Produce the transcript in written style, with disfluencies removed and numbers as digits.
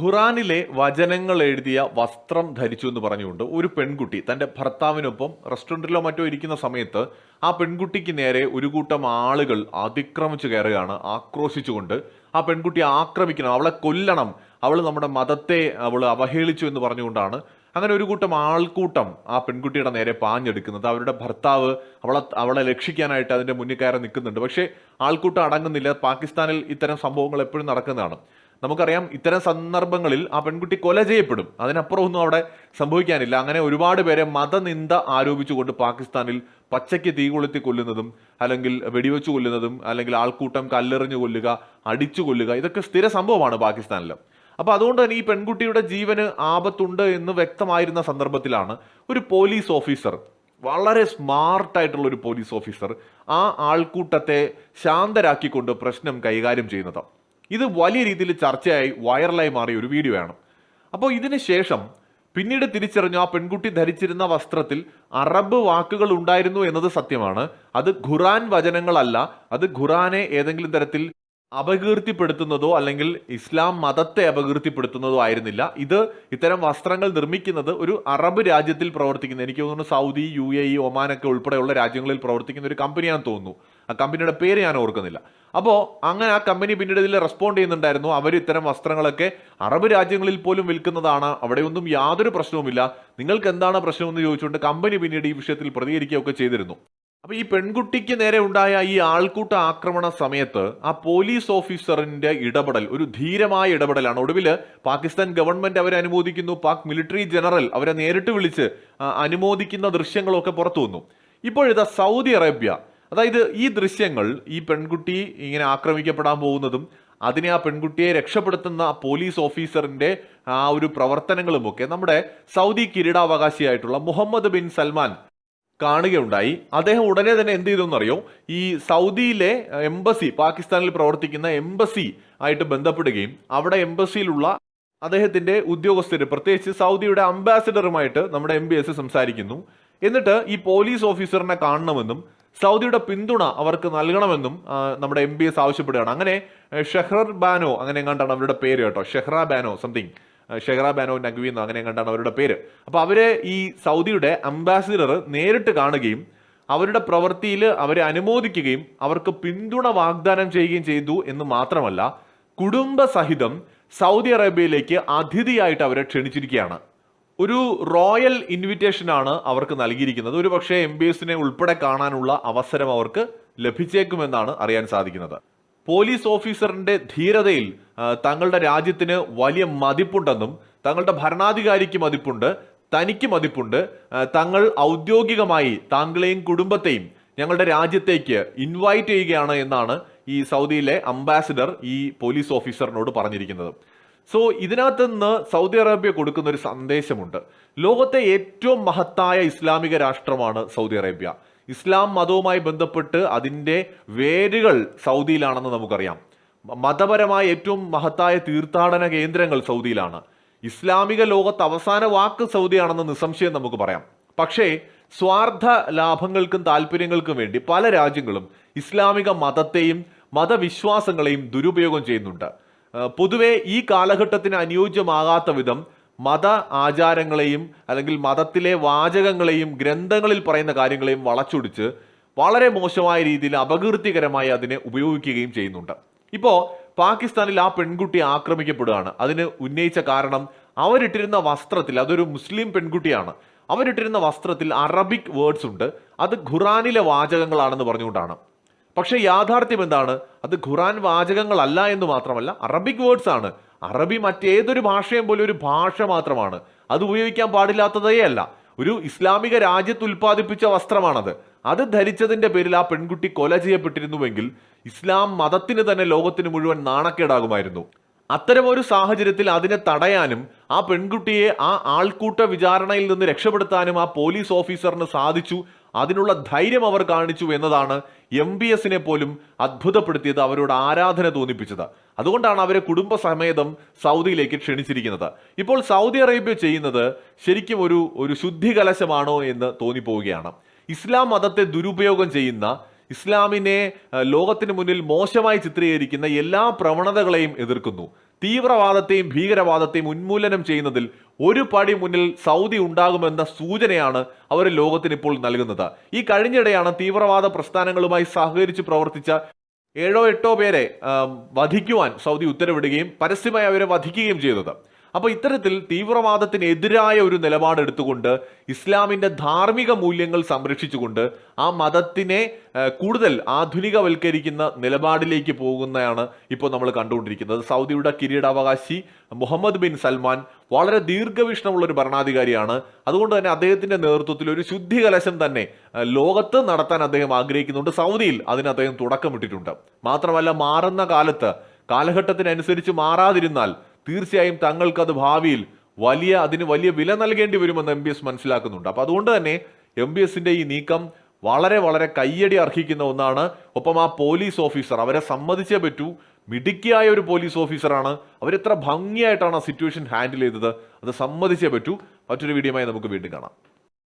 ഖുറാനിലെ വചനങ്ങൾ എഴുതിയ വസ്ത്രം ധരിച്ചു എന്ന് പറഞ്ഞുകൊണ്ട് ഒരു പെൺകുട്ടി തന്റെ ഭർത്താവിനൊപ്പം റെസ്റ്റോറൻറ്റിലോ മറ്റോ ഇരിക്കുന്ന സമയത്ത് ആ പെൺകുട്ടിക്ക് നേരെ ഒരു കൂട്ടം ആളുകൾ അതിക്രമിച്ചു കയറുകയാണ്, ആക്രോശിച്ചുകൊണ്ട് ആ പെൺകുട്ടിയെ ആക്രമിക്കണം, അവളെ കൊല്ലണം, അവൾ നമ്മുടെ മതത്തെ അവൾ അവഹേളിച്ചു എന്ന് പറഞ്ഞുകൊണ്ടാണ് അങ്ങനെ ഒരു കൂട്ടം ആൾക്കൂട്ടം ആ പെൺകുട്ടിയുടെ നേരെ പാഞ്ഞെടുക്കുന്നത്. അവരുടെ ഭർത്താവ് അവളെ രക്ഷിക്കാനായിട്ട് അതിന്റെ മുന്നിൽ കയറി നിൽക്കുന്നുണ്ട്. പക്ഷേ ആൾക്കൂട്ടം അടങ്ങുന്നില്ല. പാകിസ്ഥാനിൽ ഇത്തരം സംഭവങ്ങൾ എപ്പോഴും നടക്കുന്നതാണ്. നമുക്കറിയാം, ഇത്തരം സന്ദർഭങ്ങളിൽ ആ പെൺകുട്ടി കൊല ചെയ്യപ്പെടും, അതിനപ്പുറം ഒന്നും അവിടെ സംഭവിക്കാനില്ല. അങ്ങനെ ഒരുപാട് പേരെ മതനിന്ദ ആരോപിച്ചുകൊണ്ട് പാകിസ്ഥാനിൽ പച്ചയ്ക്ക് തീ കൊളുത്തി കൊല്ലുന്നതും അല്ലെങ്കിൽ വെടിവെച്ച് കൊല്ലുന്നതും അല്ലെങ്കിൽ ആൾക്കൂട്ടം കല്ലെറിഞ്ഞു കൊല്ലുക, അടിച്ചു കൊല്ലുക, ഇതൊക്കെ സ്ഥിര സംഭവമാണ് പാകിസ്ഥാനിൽ. അപ്പൊ അതുകൊണ്ട് തന്നെ ഈ പെൺകുട്ടിയുടെ ജീവന് ആപത്തുണ്ട് എന്ന് വ്യക്തമായിരുന്ന സന്ദർഭത്തിലാണ് ഒരു പോലീസ് ഓഫീസർ, വളരെ സ്മാർട്ടായിട്ടുള്ള ഒരു പോലീസ് ഓഫീസർ, ആ ആൾക്കൂട്ടത്തെ ശാന്തരാക്കിക്കൊണ്ട് പ്രശ്നം കൈകാര്യം ചെയ്യുന്നത്. ഇത് വലിയ രീതിയിൽ ചർച്ചയായി വൈറലായി മാറിയ ഒരു വീഡിയോ ആണ്. അപ്പോൾ ഇതിന് ശേഷം പിന്നീട് തിരിച്ചറിഞ്ഞു, ആ പെൺകുട്ടി ധരിച്ചിരുന്ന വസ്ത്രത്തിൽ അറബ് വാക്കുകൾ ഉണ്ടായിരുന്നു എന്നത് സത്യമാണ്. അത് ഖുറാൻ വചനങ്ങളല്ല, അത് ഖുറാനെ ഏതെങ്കിലും തരത്തിൽ അപകീർത്തിപ്പെടുത്തുന്നതോ അല്ലെങ്കിൽ ഇസ്ലാം മതത്തെ അപകീർത്തിപ്പെടുത്തുന്നതോ ആയിരുന്നില്ല. ഇത്തരം വസ്ത്രങ്ങൾ നിർമ്മിക്കുന്നത് ഒരു അറബ് രാജ്യത്തിൽ പ്രവർത്തിക്കുന്ന, എനിക്ക് തോന്നുന്നു സൗദി, UAE, ഒമാനൊക്കെ ഉൾപ്പെടെയുള്ള രാജ്യങ്ങളിൽ പ്രവർത്തിക്കുന്ന ഒരു കമ്പനിയാണെന്ന് തോന്നുന്നു. ആ കമ്പനിയുടെ പേര് ഞാൻ ഓർക്കുന്നില്ല. അപ്പോൾ അങ്ങനെ ആ കമ്പനി പിന്നീട് ഇതിൽ റെസ്പോണ്ട് ചെയ്യുന്നുണ്ടായിരുന്നു. അവർ ഇത്തരം വസ്ത്രങ്ങളൊക്കെ അറബ് രാജ്യങ്ങളിൽ പോലും വിൽക്കുന്നതാണ്, അവിടെയൊന്നും യാതൊരു പ്രശ്നവുമില്ല, നിങ്ങൾക്ക് എന്താണ് പ്രശ്നമെന്ന് ചോദിച്ചുകൊണ്ട് കമ്പനി പിന്നീട് ഈ വിഷയത്തിൽ പ്രതികരിക്കുകയൊക്കെ ചെയ്തിരുന്നു. അപ്പൊ ഈ പെൺകുട്ടിക്ക് നേരെ ഉണ്ടായ ഈ ആൾക്കൂട്ട ആക്രമണ സമയത്ത് ആ പോലീസ് ഓഫീസറിന്റെ ഇടപെടൽ ഒരു ധീരമായ ഇടപെടലാണ്. ഒടുവിൽ പാകിസ്ഥാൻ ഗവൺമെന്റ് അവരെ അനുമോദിക്കുന്നു, പാക് മിലിറ്ററി ജനറൽ അവരെ നേരിട്ട് വിളിച്ച് അനുമോദിക്കുന്ന ദൃശ്യങ്ങളൊക്കെ പുറത്തു വന്നു. ഇപ്പോഴിതാ സൗദി അറേബ്യ, അതായത് ഈ ദൃശ്യങ്ങൾ, ഈ പെൺകുട്ടി ഇങ്ങനെ ആക്രമിക്കപ്പെടാൻ പോകുന്നതും അതിനെ ആ പെൺകുട്ടിയെ രക്ഷപ്പെടുത്തുന്ന പോലീസ് ഓഫീസറിന്റെ ആ ഒരു പ്രവർത്തനങ്ങളുമൊക്കെ നമ്മുടെ സൗദി കിരീടാവകാശിയായിട്ടുള്ള മുഹമ്മദ് ബിൻ സൽമാൻ കാണുകയുണ്ടായി. അദ്ദേഹം ഉടനെ തന്നെ എന്ത് ചെയ്തെന്നറിയോ, ഈ സൗദിയിലെ എംബസി, പാകിസ്ഥാനിൽ പ്രവർത്തിക്കുന്ന എംബസി ആയിട്ട് ബന്ധപ്പെടുകയും അവിടെ എംബസിയിലുള്ള അദ്ദേഹത്തിന്റെ ഉദ്യോഗസ്ഥർ, പ്രത്യേകിച്ച് സൗദിയുടെ അംബാസിഡറുമായിട്ട് നമ്മുടെ MBS സംസാരിക്കുന്നു. എന്നിട്ട് ഈ പോലീസ് ഓഫീസറിനെ കാണണമെന്നും സൗദിയുടെ പിന്തുണ അവർക്ക് നൽകണമെന്നും നമ്മുടെ MBS ആവശ്യപ്പെടുകയാണ്. അങ്ങനെ ഷെഹ്റർ ബാനോ, അങ്ങനെ എങ്ങാണ്ടാണ് അവരുടെ പേര് കേട്ടോ, ഷെഹ്റ ബാനോ സംതിങ്, ഷെഹ്റ ബാനോ നഗ്വി എന്നോ അങ്ങനെ കണ്ടാണ് അവരുടെ പേര്. അപ്പൊ അവരെ ഈ സൗദിയുടെ അംബാസിഡർ നേരിട്ട് കാണുകയും അവരുടെ പ്രവൃത്തിയിൽ അവരെ അനുമോദിക്കുകയും അവർക്ക് പിന്തുണ വാഗ്ദാനം ചെയ്യുകയും ചെയ്തു എന്ന് മാത്രമല്ല, കുടുംബസഹിതം സൗദി അറേബ്യയിലേക്ക് അതിഥിയായിട്ട് അവരെ ക്ഷണിച്ചിരിക്കുകയാണ്. ഒരു റോയൽ ഇൻവിറ്റേഷൻ ആണ് അവർക്ക് നൽകിയിരിക്കുന്നത്. ഒരു പക്ഷേ MBSനെ ഉൾപ്പെടെ കാണാനുള്ള അവസരം അവർക്ക് ലഭിച്ചേക്കുമെന്നാണ് അറിയാൻ സാധിക്കുന്നത്. പോലീസ് ഓഫീസറിന്റെ ധീരതയിൽ തങ്ങളുടെ രാജ്യത്തിന് വലിയ മതിപ്പുണ്ടെന്നും തങ്ങളുടെ ഭരണാധികാരിക്ക് മതിപ്പുണ്ട്, തനിക്ക് മതിപ്പുണ്ട്, തങ്ങൾ ഔദ്യോഗികമായി താങ്കളെയും കുടുംബത്തെയും ഞങ്ങളുടെ രാജ്യത്തേക്ക് ഇൻവൈറ്റ് ചെയ്യുകയാണ് എന്നാണ് ഈ സൗദിയിലെ അംബാസിഡർ ഈ പോലീസ് ഓഫീസറിനോട് പറഞ്ഞിരിക്കുന്നത്. സോ ഇതിനകത്ത് നിന്ന് സൗദി അറേബ്യ കൊടുക്കുന്ന ഒരു സന്ദേശമുണ്ട്. ലോകത്തെ ഏറ്റവും മഹത്തായ ഇസ്ലാമിക രാഷ്ട്രമാണ് സൗദി അറേബ്യ. ഇസ്ലാം മതവുമായി ബന്ധപ്പെട്ട് അതിൻ്റെ വേരുകൾ സൗദിയിലാണെന്ന് നമുക്കറിയാം. മതപരമായ ഏറ്റവും മഹത്തായ തീർത്ഥാടന കേന്ദ്രങ്ങൾ സൗദിയിലാണ്. ഇസ്ലാമിക ലോകത്ത് അവസാന വാക്ക് സൗദിയാണെന്ന് നിസ്സംശയം നമുക്ക് പറയാം. പക്ഷേ സ്വാർത്ഥ ലാഭങ്ങൾക്കും താല്പര്യങ്ങൾക്കും വേണ്ടി പല രാജ്യങ്ങളും ഇസ്ലാമിക മതത്തെയും മതവിശ്വാസങ്ങളെയും ദുരുപയോഗം ചെയ്യുന്നുണ്ട്. പൊതുവെ ഈ കാലഘട്ടത്തിന് അനുയോജ്യമാകാത്ത വിധം മത ആചാരങ്ങളെയും അല്ലെങ്കിൽ മതത്തിലെ വാചകങ്ങളെയും ഗ്രന്ഥങ്ങളിൽ പറയുന്ന കാര്യങ്ങളെയും വളച്ചൊടിച്ച് വളരെ മോശമായ രീതിയിൽ അപകീർത്തികരമായി അതിനെ ഉപയോഗിക്കുകയും ചെയ്യുന്നുണ്ട്. ഇപ്പോൾ പാകിസ്ഥാനിൽ ആ പെൺകുട്ടി ആക്രമിക്കപ്പെടുകയാണ്. അതിന് ഉന്നയിച്ച കാരണം അവരിട്ടിരുന്ന വസ്ത്രത്തിൽ, അതൊരു മുസ്ലിം പെൺകുട്ടിയാണ്, അവരിട്ടിരുന്ന വസ്ത്രത്തിൽ അറബിക് വേർഡ്സ് ഉണ്ട്, അത് ഖുറാനിലെ വാചകങ്ങളാണെന്ന് പറഞ്ഞുകൊണ്ടാണ്. പക്ഷെ യാഥാർത്ഥ്യം എന്താണ്? അത് ഖുറാൻ വാചകങ്ങളല്ല എന്ന് മാത്രമല്ല, അറബിക് വേർഡ്സ് ആണ്. അറബി മറ്റേതൊരു ഭാഷയും പോലെ ഒരു ഭാഷ മാത്രമാണ്, അത് ഉപയോഗിക്കാൻ പാടില്ലാത്തതേ അല്ല. ഒരു ഇസ്ലാമിക രാജ്യത്ത് ഉൽപ്പാദിപ്പിച്ച വസ്ത്രമാണത്. അത് ധരിച്ചതിന്റെ പേരിൽ ആ പെൺകുട്ടി കൊല ചെയ്യപ്പെട്ടിരുന്നുവെങ്കിൽ ഇസ്ലാം മതത്തിന് തന്നെ ലോകത്തിന് മുഴുവൻ നാണക്കേടാകുമായിരുന്നു. അത്തരമൊരു സാഹചര്യത്തിൽ അതിനെ തടയാനും ആ പെൺകുട്ടിയെ ആ ആൾക്കൂട്ട വിചാരണയിൽ നിന്ന് രക്ഷപ്പെടുത്താനും ആ പോലീസ് ഓഫീസറിന് സാധിച്ചു. അതിനുള്ള ധൈര്യം അവർ കാണിച്ചു എന്നതാണ് MBSനെ പോലും അത്ഭുതപ്പെടുത്തിയത്, അവരോട് ആരാധന തോന്നിപ്പിച്ചത്. അതുകൊണ്ടാണ് അവരെ കുടുംബസമേതം സൗദിയിലേക്ക് ക്ഷണിച്ചിരിക്കുന്നത്. ഇപ്പോൾ സൗദി അറേബ്യ ചെയ്യുന്നത് ശരിക്കും ഒരു ശുദ്ധികലശമാണോ എന്ന് തോന്നിപ്പോവുകയാണ്. ഇസ്ലാം മതത്തെ ദുരുപയോഗം ചെയ്യുന്ന, ഇസ്ലാമിനെ ലോകത്തിന് മുന്നിൽ മോശമായി ചിത്രീകരിക്കുന്ന എല്ലാ പ്രവണതകളെയും എതിർക്കുന്നു. തീവ്രവാദത്തെയും ഭീകരവാദത്തെയും ഉന്മൂലനം ചെയ്യുന്നതിൽ ഒരു പടി മുന്നിൽ സൗദി ഉണ്ടാകുമെന്ന സൂചനയാണ് അവർ ലോകത്തിന് ഇപ്പോൾ നൽകുന്നത്. ഈ കഴിഞ്ഞിടെയാണ് തീവ്രവാദ പ്രസ്ഥാനങ്ങളുമായി സഹകരിച്ച് പ്രവർത്തിച്ച 7-8 പേരെ വധിക്കുവാൻ സൗദി ഉത്തരവിടുകയും പരസ്യമായി അവരെ വധിക്കുകയും ചെയ്തത്. അപ്പോൾ ഇത്തരത്തിൽ തീവ്രവാദത്തിനെതിരായ ഒരു നിലപാടെടുത്തുകൊണ്ട് ഇസ്ലാമിന്റെ ധാർമ്മിക മൂല്യങ്ങൾ സംരക്ഷിച്ചുകൊണ്ട് ആ മതത്തിനെ കൂടുതൽ ആധുനികവൽക്കരിക്കുന്ന നിലപാടിലേക്ക് പോകുന്നതാണ് ഇപ്പോൾ നമ്മൾ കണ്ടുകൊണ്ടിരിക്കുന്നത്. സൗദിയുടെ കിരീടാവകാശി മുഹമ്മദ് ബിൻ സൽമാൻ വളരെ ദീർഘവീക്ഷണമുള്ള ഒരു ഭരണാധികാരിയാണ്. അതുകൊണ്ട് തന്നെ അദ്ദേഹത്തിന്റെ നേതൃത്വത്തിൽ ഒരു ശുദ്ധികലശം തന്നെ ലോകത്ത് നടത്താൻ അദ്ദേഹം ആഗ്രഹിക്കുന്നുണ്ട്. സൗദിയിൽ അതിന് അദ്ദേഹം തുടക്കമിട്ടിട്ടുണ്ട്. മാത്രമല്ല, മാറുന്ന കാലഘട്ടത്തിനനുസരിച്ച് മാറാതിരുന്നാൽ തീർച്ചയായും തങ്ങൾക്കത് ഭാവിയിൽ അതിന് വലിയ വില നൽകേണ്ടി വരുമെന്ന് MBS മനസ്സിലാക്കുന്നുണ്ട്. അപ്പൊ അതുകൊണ്ട് തന്നെ MBSന്റെ ഈ നീക്കം വളരെ വളരെ കയ്യടി അർഹിക്കുന്ന ഒന്നാണ്. ഒപ്പം ആ പോലീസ് ഓഫീസർ, അവരെ സമ്മതിച്ചേ പറ്റൂ, മിടുക്കിയായ ഒരു പോലീസ് ഓഫീസറാണ്. അവരെത്ര ഭംഗിയായിട്ടാണ് ആ സിറ്റുവേഷൻ ഹാൻഡിൽ ചെയ്തത്, അത് സമ്മതിച്ചേ പറ്റൂ. മറ്റൊരു വീഡിയോയുമായി നമുക്ക് വീണ്ടും കാണാം.